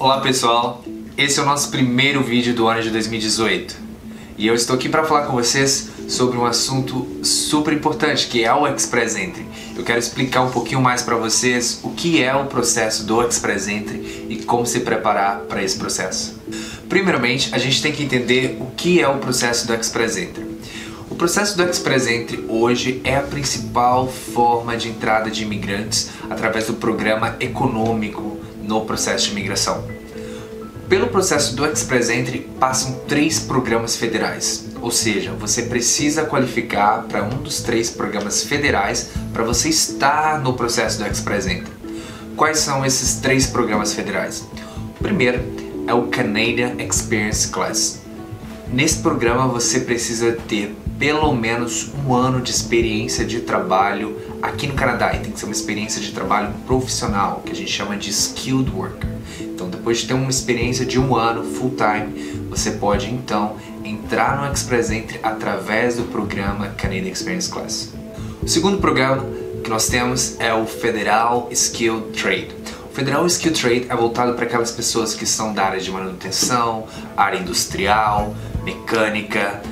Olá pessoal, esse é o nosso primeiro vídeo do ano de 2018 e eu estou aqui para falar com vocês sobre um assunto super importante que é o Express Entry. Eu quero explicar um pouquinho mais para vocês o que é o processo do Express Entry e como se preparar para esse processo. Primeiramente, a gente tem que entender o que é o processo do Express Entry. O processo do Express Entry hoje é a principal forma de entrada de imigrantes através do programa econômico no processo de imigração. Pelo processo do Express Entry passam 3 programas federais, ou seja, você precisa qualificar para um dos 3 programas federais para você estar no processo do Express Entry. Quais são esses 3 programas federais? O primeiro é o Canadian Experience Class. Nesse programa você precisa ter pelo menos um ano de experiência de trabalho aqui no Canadá, e tem que ser uma experiência de trabalho profissional, que a gente chama de Skilled Worker. Então, depois de ter uma experiência de um ano full time, você pode então entrar no Express Entry através do programa Canadian Experience Class. O segundo programa que nós temos é o Federal Skilled Trade. O Federal Skilled Trade é voltado para aquelas pessoas que são da área de manutenção, área industrial, mecânica,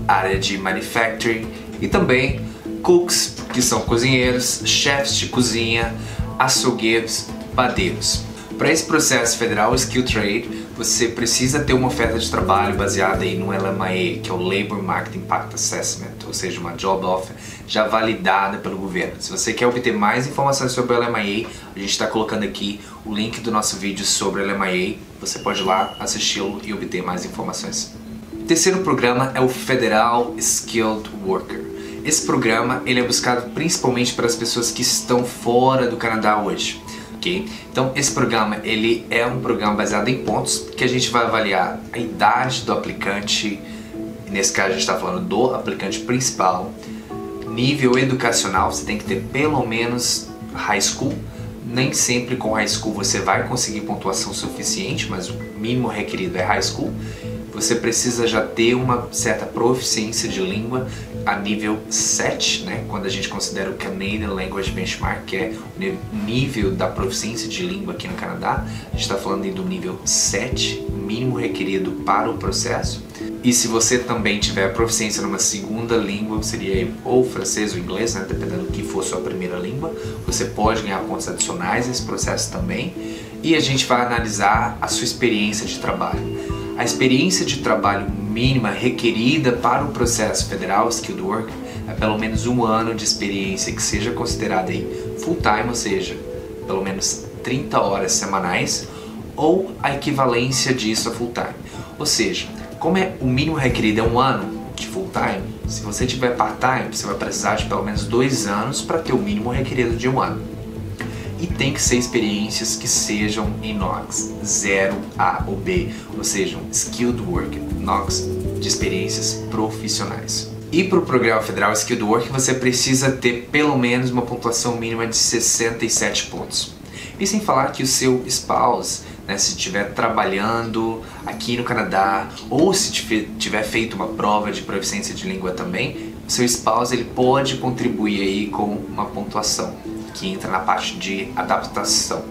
área de manufacturing e também cooks, que são cozinheiros, chefes de cozinha, açougueiros, padeiros. Para esse processo Federal Skill Trade, você precisa ter uma oferta de trabalho baseada aí no LMIA, que é o Labor Market Impact Assessment, ou seja, uma job offer já validada pelo governo. Se você quer obter mais informações sobre o LMIA, a gente está colocando aqui o link do nosso vídeo sobre o LMIA, você pode ir lá assisti-lo e obter mais informações. O terceiro programa é o Federal Skilled Worker. Esse programa ele é buscado principalmente para as pessoas que estão fora do Canadá hoje. Okay? Então esse programa ele é um programa baseado em pontos que a gente vai avaliar a idade do aplicante, nesse caso a gente está falando do aplicante principal, nível educacional, você tem que ter pelo menos high school. Nem sempre com high school você vai conseguir pontuação suficiente, mas o mínimo requerido é high school. Você precisa já ter uma certa proficiência de língua a nível 7, né? Quando a gente considera o Canadian Language Benchmark, que é o nível da proficiência de língua aqui no Canadá, a gente está falando do nível 7, mínimo requerido para o processo. E se você também tiver proficiência numa segunda língua, seria ou francês ou inglês, né? Dependendo do que for sua primeira língua, você pode ganhar pontos adicionais nesse processo também. E a gente vai analisar a sua experiência de trabalho. A experiência de trabalho mínima requerida para o processo Federal Skilled Worker é pelo menos um ano de experiência que seja considerada aí full time, ou seja, pelo menos 30 horas semanais, ou a equivalência disso a full time. Ou seja, como o mínimo requerido é um ano de full time, se você tiver part time, você vai precisar de pelo menos 2 anos para ter o mínimo requerido de um ano. E tem que ser experiências que sejam em NOX 0A ou B, ou seja, Skilled Worker, NOX de experiências profissionais. E para o programa Federal Skilled Worker você precisa ter pelo menos uma pontuação mínima de 67 pontos. E sem falar que o seu spouse, né, se estiver trabalhando aqui no Canadá ou se tiver feito uma prova de proficiência de língua também, o seu spouse ele pode contribuir aí com uma pontuação que entra na parte de adaptação.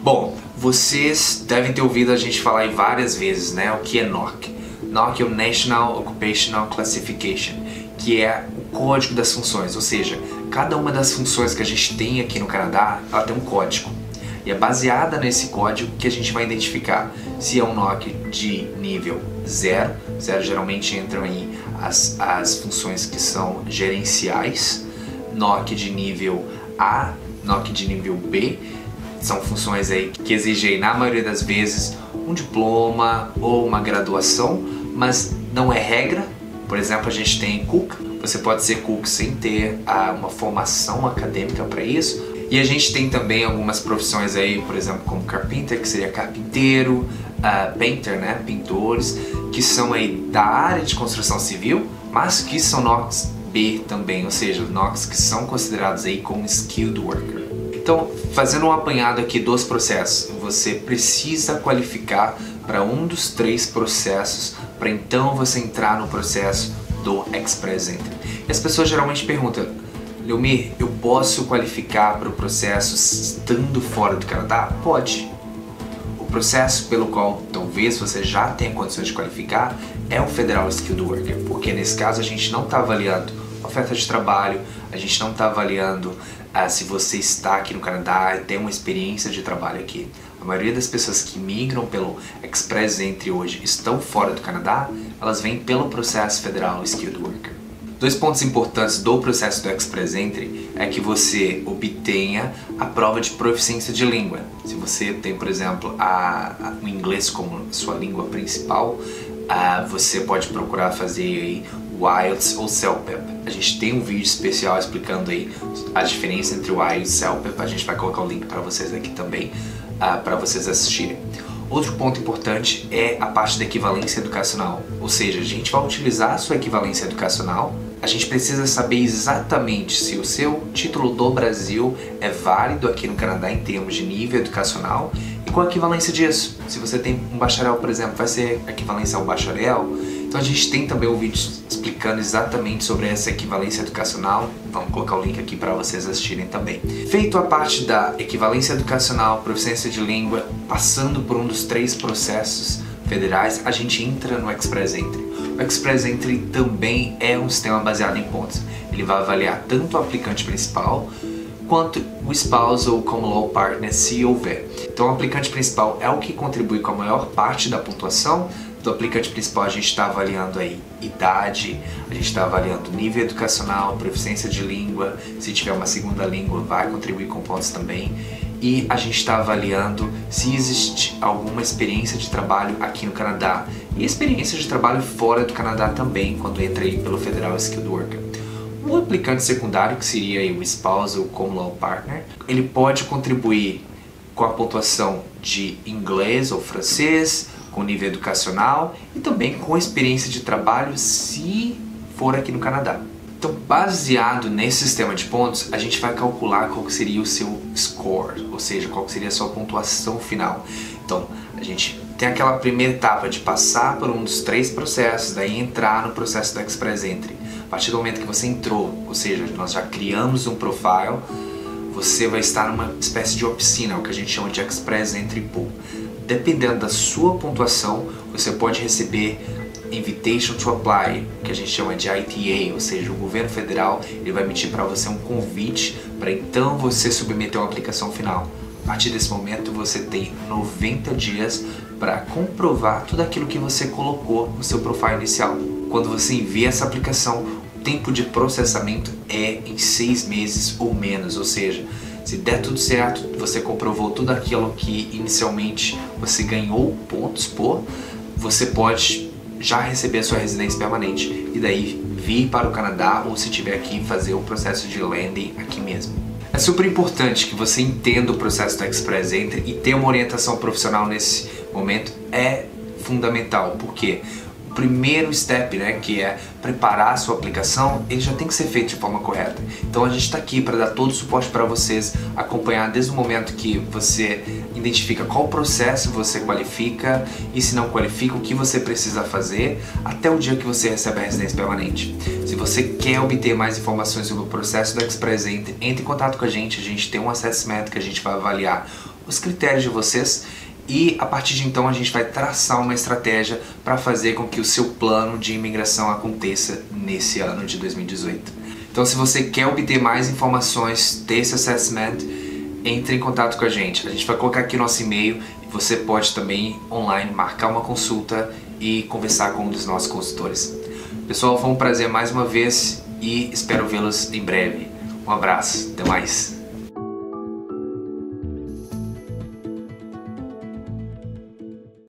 Bom, vocês devem ter ouvido a gente falar aí várias vezes, né, o que é NOC. NOC é o National Occupational Classification, que é o código das funções, ou seja, cada uma das funções que a gente tem aqui no Canadá, ela tem um código. E é baseada nesse código que a gente vai identificar se é um NOC de nível 0. 0 geralmente entram aí as funções que são gerenciais, NOC de nível A, NOC de nível B, são funções aí que exigem na maioria das vezes um diploma ou uma graduação, mas não é regra. Por exemplo, a gente tem cook, você pode ser cook sem ter uma formação acadêmica para isso. E a gente tem também algumas profissões aí, por exemplo, como carpenter, que seria carpinteiro, painter, né, pintores, que são aí da área de construção civil, mas que são NOCs B também, ou seja, NOCs que são considerados aí como Skilled Worker. Então, fazendo um apanhado aqui dos processos, você precisa qualificar para um dos 3 processos para então você entrar no processo do Express Entry. E as pessoas geralmente perguntam: Leomir, eu posso qualificar para o processo estando fora do Canadá? Pode. O processo pelo qual talvez você já tenha condições de qualificar é o Federal Skilled Worker, porque nesse caso a gente não está avaliando oferta de trabalho, a gente não está avaliando se você está aqui no Canadá e tem uma experiência de trabalho aqui. A maioria das pessoas que migram pelo Express Entry hoje estão fora do Canadá, elas vêm pelo processo Federal Skilled Worker. 2 pontos importantes do processo do Express Entry é que você obtenha a prova de proficiência de língua. Se você tem, por exemplo, o inglês como sua língua principal, você pode procurar fazer aí o IELTS ou CELPEP. A gente tem um vídeo especial explicando aí a diferença entre o IELTS e o CELPEP. A gente vai colocar o link para vocês aqui também, para vocês assistirem. Outro ponto importante é a parte da equivalência educacional, ou seja, a gente vai utilizar a sua equivalência educacional. A gente precisa saber exatamente se o seu título do Brasil é válido aqui no Canadá em termos de nível educacional e qual a equivalência disso. Se você tem um bacharel, por exemplo, vai ser equivalência ao bacharel. Então a gente tem também um vídeo explicando exatamente sobre essa equivalência educacional. Vamos colocar o link aqui para vocês assistirem também. Feito a parte da equivalência educacional, proficiência de língua, passando por um dos 3 processos federais, a gente entra no Express Entry. O Express Entry também é um sistema baseado em pontos. Ele vai avaliar tanto o aplicante principal quanto o spouse ou common law partner, se houver. Então o aplicante principal é o que contribui com a maior parte da pontuação. Do aplicante principal a gente está avaliando aí idade, a gente está avaliando nível educacional, proficiência de língua, se tiver uma segunda língua vai contribuir com pontos também. E a gente está avaliando se existe alguma experiência de trabalho aqui no Canadá e experiência de trabalho fora do Canadá também, quando entra aí pelo Federal Skilled Worker. O aplicante secundário, que seria aí o spouse ou common law partner, ele pode contribuir com a pontuação de inglês ou francês, com nível educacional e também com experiência de trabalho se for aqui no Canadá. Então, baseado nesse sistema de pontos, a gente vai calcular qual que seria o seu score, ou seja, qual que seria a sua pontuação final. Então, a gente tem aquela primeira etapa de passar por um dos 3 processos, daí entrar no processo do Express Entry. A partir do momento que você entrou, ou seja, nós já criamos um profile, você vai estar numa espécie de oficina, o que a gente chama de Express Entry Pool. Dependendo da sua pontuação, você pode receber Invitation to Apply, que a gente chama de ITA, ou seja, o governo federal ele vai emitir para você um convite para então você submeter uma aplicação final. A partir desse momento você tem 90 dias para comprovar tudo aquilo que você colocou no seu profile inicial. Quando você envia essa aplicação, o tempo de processamento é em 6 meses ou menos, ou seja, se der tudo certo, você comprovou tudo aquilo que inicialmente você ganhou pontos por, você pode já receber a sua residência permanente e daí vir para o Canadá ou se tiver aqui fazer o processo de landing aqui mesmo. É super importante que você entenda o processo do Express Entry e ter uma orientação profissional nesse momento é fundamental, porque o primeiro step, que é preparar a sua aplicação, ele já tem que ser feito de forma correta. Então a gente está aqui para dar todo o suporte para vocês, acompanhar desde o momento que você identifica qual processo você qualifica e se não qualifica, o que você precisa fazer, até o dia que você recebe a residência permanente. Se você quer obter mais informações sobre o processo do Express Entry, entre em contato com a gente tem um assessment que a gente vai avaliar os critérios de vocês e a partir de então a gente vai traçar uma estratégia para fazer com que o seu plano de imigração aconteça nesse ano de 2018. Então se você quer obter mais informações desse assessment, entre em contato com a gente. A gente vai colocar aqui nosso e-mail e você pode também online marcar uma consulta e conversar com um dos nossos consultores. Pessoal, foi um prazer mais uma vez e espero vê-los em breve. Um abraço, até mais!